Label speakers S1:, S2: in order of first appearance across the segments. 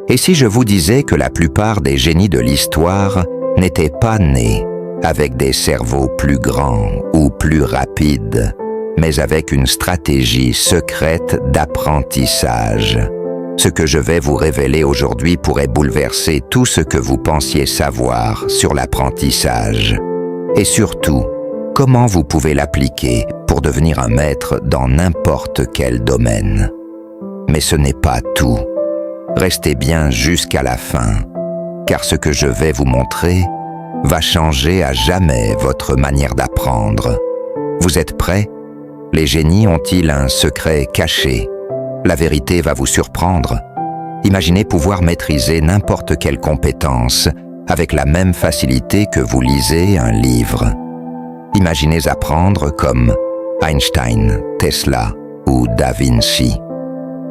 S1: Et si je vous disais que la plupart des génies de l'histoire n'étaient pas nés avec des cerveaux plus grands ou plus rapides, mais avec une stratégie secrète d'apprentissage? Ce que je vais vous révéler aujourd'hui pourrait bouleverser tout ce que vous pensiez savoir sur l'apprentissage. Et surtout, comment vous pouvez l'appliquer pour devenir un maître dans n'importe quel domaine. Mais ce n'est pas tout. Restez bien jusqu'à la fin, car ce que je vais vous montrer va changer à jamais votre manière d'apprendre. Vous êtes prêts? Les génies ont-ils un secret caché? La vérité va vous surprendre. Imaginez pouvoir maîtriser n'importe quelle compétence avec la même facilité que vous lisez un livre. Imaginez apprendre comme Einstein, Tesla ou Da Vinci.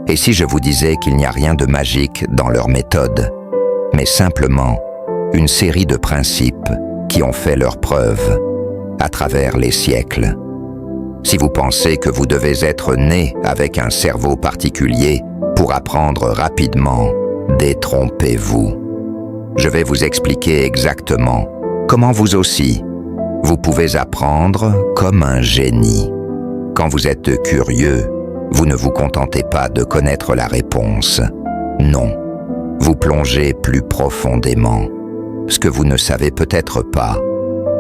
S1: Et si je vous disais qu'il n'y a rien de magique dans leur méthode, mais simplement une série de principes qui ont fait leurs preuves à travers les siècles? Si vous pensez que vous devez être né avec un cerveau particulier pour apprendre rapidement, détrompez-vous. Je vais vous expliquer exactement comment vous aussi, vous pouvez apprendre comme un génie. Quand vous êtes curieux, vous ne vous contentez pas de connaître la réponse. Non, vous plongez plus profondément. Ce que vous ne savez peut-être pas,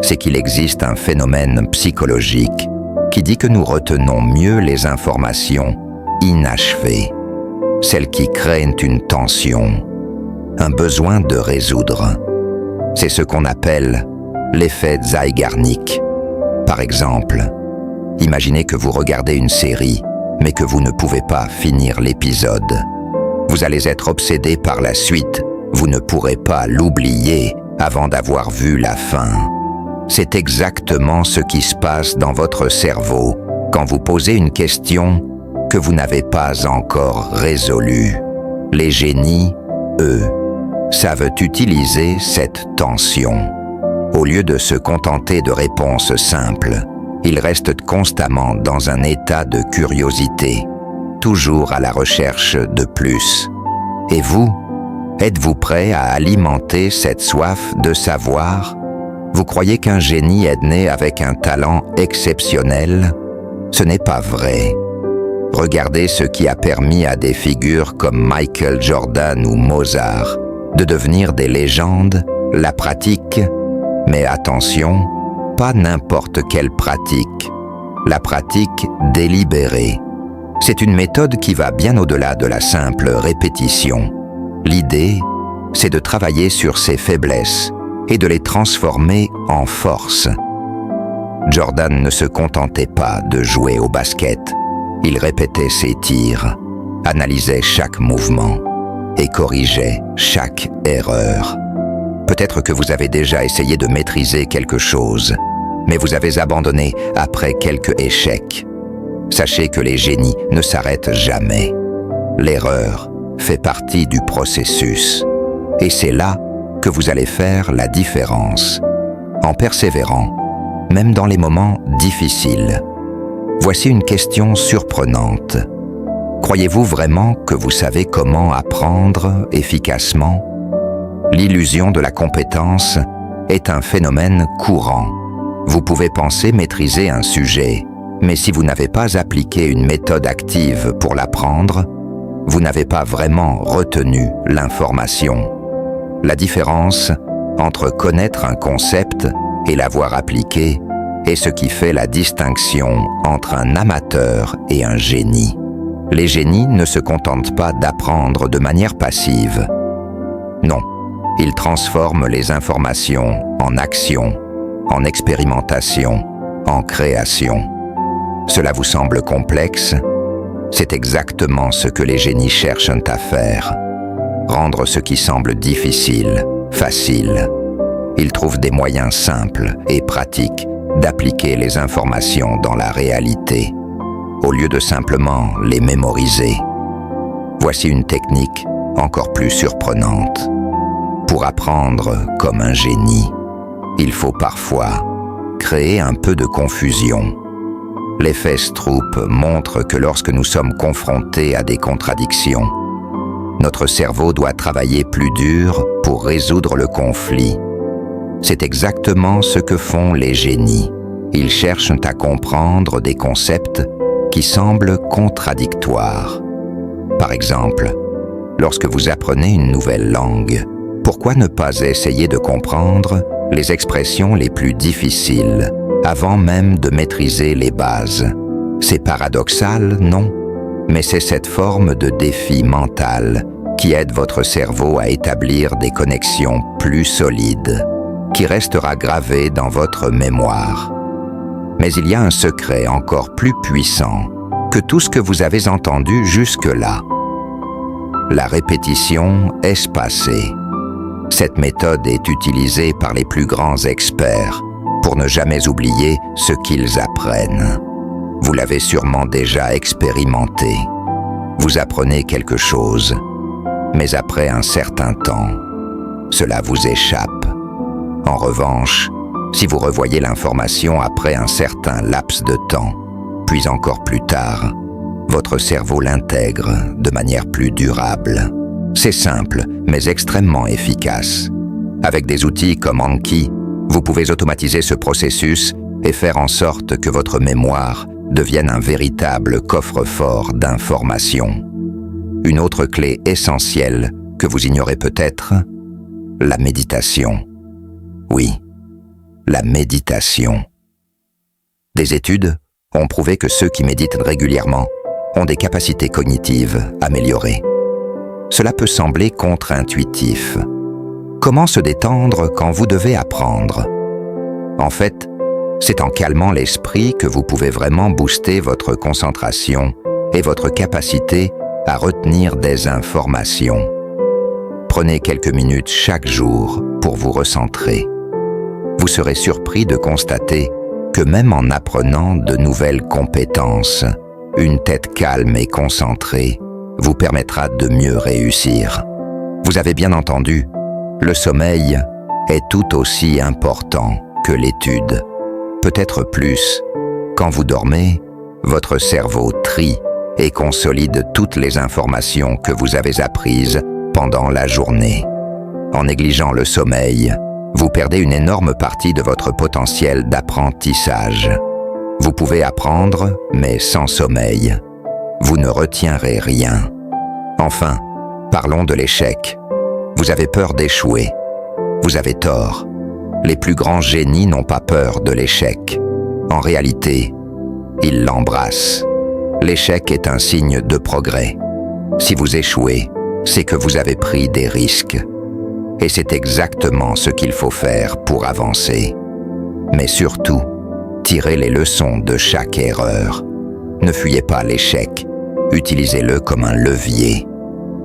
S1: c'est qu'il existe un phénomène psychologique qui dit que nous retenons mieux les informations inachevées, celles qui créent une tension, un besoin de résoudre. C'est ce qu'on appelle l'effet Zeigarnik. Par exemple, imaginez que vous regardez une série, mais que vous ne pouvez pas finir l'épisode. Vous allez être obsédé par la suite, vous ne pourrez pas l'oublier avant d'avoir vu la fin. C'est exactement ce qui se passe dans votre cerveau quand vous posez une question que vous n'avez pas encore résolue. Les génies, eux, savent utiliser cette tension. Au lieu de se contenter de réponses simples, ils restent constamment dans un état de curiosité, toujours à la recherche de plus. Et vous, êtes-vous prêt à alimenter cette soif de savoir? Vous croyez qu'un génie est né avec un talent exceptionnel? Ce n'est pas vrai. Regardez ce qui a permis à des figures comme Michael Jordan ou Mozart de devenir des légendes, la pratique. Mais attention, pas n'importe quelle pratique. La pratique délibérée. C'est une méthode qui va bien au-delà de la simple répétition. L'idée, c'est de travailler sur ses faiblesses et de les transformer en force. Jordan ne se contentait pas de jouer au basket. Il répétait ses tirs, analysait chaque mouvement et corrigeait chaque erreur. Peut-être que vous avez déjà essayé de maîtriser quelque chose, mais vous avez abandonné après quelques échecs. Sachez que les génies ne s'arrêtent jamais. L'erreur fait partie du processus. Et c'est là que vous allez faire la différence. En persévérant, même dans les moments difficiles. Voici une question surprenante. Croyez-vous vraiment que vous savez comment apprendre efficacement? L'illusion de la compétence est un phénomène courant. Vous pouvez penser maîtriser un sujet, mais si vous n'avez pas appliqué une méthode active pour l'apprendre, vous n'avez pas vraiment retenu l'information. La différence entre connaître un concept et l'avoir appliqué est ce qui fait la distinction entre un amateur et un génie. Les génies ne se contentent pas d'apprendre de manière passive. Non, ils transforment les informations en action, en expérimentation, en création. Cela vous semble complexe? C'est exactement ce que les génies cherchent à faire. Rendre ce qui semble difficile, facile. Ils trouvent des moyens simples et pratiques d'appliquer les informations dans la réalité, au lieu de simplement les mémoriser. Voici une technique encore plus surprenante. Pour apprendre comme un génie, il faut parfois créer un peu de confusion. L'effet Stroop montre que lorsque nous sommes confrontés à des contradictions, Notre cerveau doit travailler plus dur pour résoudre le conflit. C'est exactement ce que font les génies. Ils cherchent à comprendre des concepts qui semblent contradictoires. Par exemple, lorsque vous apprenez une nouvelle langue, pourquoi ne pas essayer de comprendre les expressions les plus difficiles avant même de maîtriser les bases? C'est paradoxal, non? Mais c'est cette forme de défi mental qui aide votre cerveau à établir des connexions plus solides, qui restera gravé dans votre mémoire. Mais il y a un secret encore plus puissant que tout ce que vous avez entendu jusque-là. La répétition espacée. Cette méthode est utilisée par les plus grands experts pour ne jamais oublier ce qu'ils apprennent. Vous l'avez sûrement déjà expérimenté. Vous apprenez quelque chose, mais après un certain temps, cela vous échappe. En revanche, si vous revoyez l'information après un certain laps de temps, puis encore plus tard, votre cerveau l'intègre de manière plus durable. C'est simple, mais extrêmement efficace. Avec des outils comme Anki, vous pouvez automatiser ce processus et faire en sorte que votre mémoire devienne un véritable coffre-fort d'informations. Une autre clé essentielle que vous ignorez peut-être, la méditation. Oui, la méditation. Des études ont prouvé que ceux qui méditent régulièrement ont des capacités cognitives améliorées. Cela peut sembler contre-intuitif. Comment se détendre quand vous devez apprendre? En fait, c'est en calmant l'esprit que vous pouvez vraiment booster votre concentration et votre capacité à retenir des informations. Prenez quelques minutes chaque jour pour vous recentrer. Vous serez surpris de constater que même en apprenant de nouvelles compétences, une tête calme et concentrée vous permettra de mieux réussir. Vous avez bien entendu, le sommeil est tout aussi important que l'étude. Peut-être plus. Quand vous dormez, votre cerveau trie et consolide toutes les informations que vous avez apprises pendant la journée. En négligeant le sommeil, vous perdez une énorme partie de votre potentiel d'apprentissage. Vous pouvez apprendre, mais sans sommeil, vous ne retiendrez rien. Enfin, parlons de l'échec. Vous avez peur d'échouer. Vous avez tort. Les plus grands génies n'ont pas peur de l'échec. En réalité, ils l'embrassent. L'échec est un signe de progrès. Si vous échouez, c'est que vous avez pris des risques. Et c'est exactement ce qu'il faut faire pour avancer. Mais surtout, tirez les leçons de chaque erreur. Ne fuyez pas l'échec. Utilisez-le comme un levier.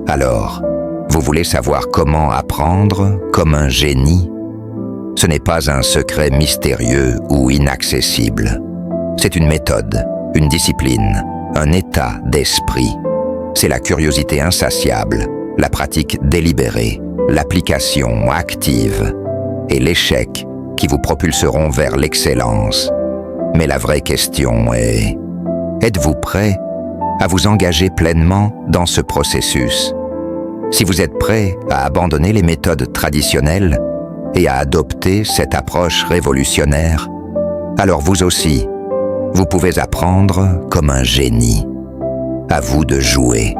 S1: Alors, vous voulez savoir comment apprendre comme un génie? Ce n'est pas un secret mystérieux ou inaccessible. C'est une méthode, une discipline, un état d'esprit. C'est la curiosité insatiable, la pratique délibérée, l'application active et l'échec qui vous propulseront vers l'excellence. Mais la vraie question est, êtes-vous prêt à vous engager pleinement dans ce processus? Si vous êtes prêt à abandonner les méthodes traditionnelles et à adopter cette approche révolutionnaire, alors vous aussi, vous pouvez apprendre comme un génie. À vous de jouer.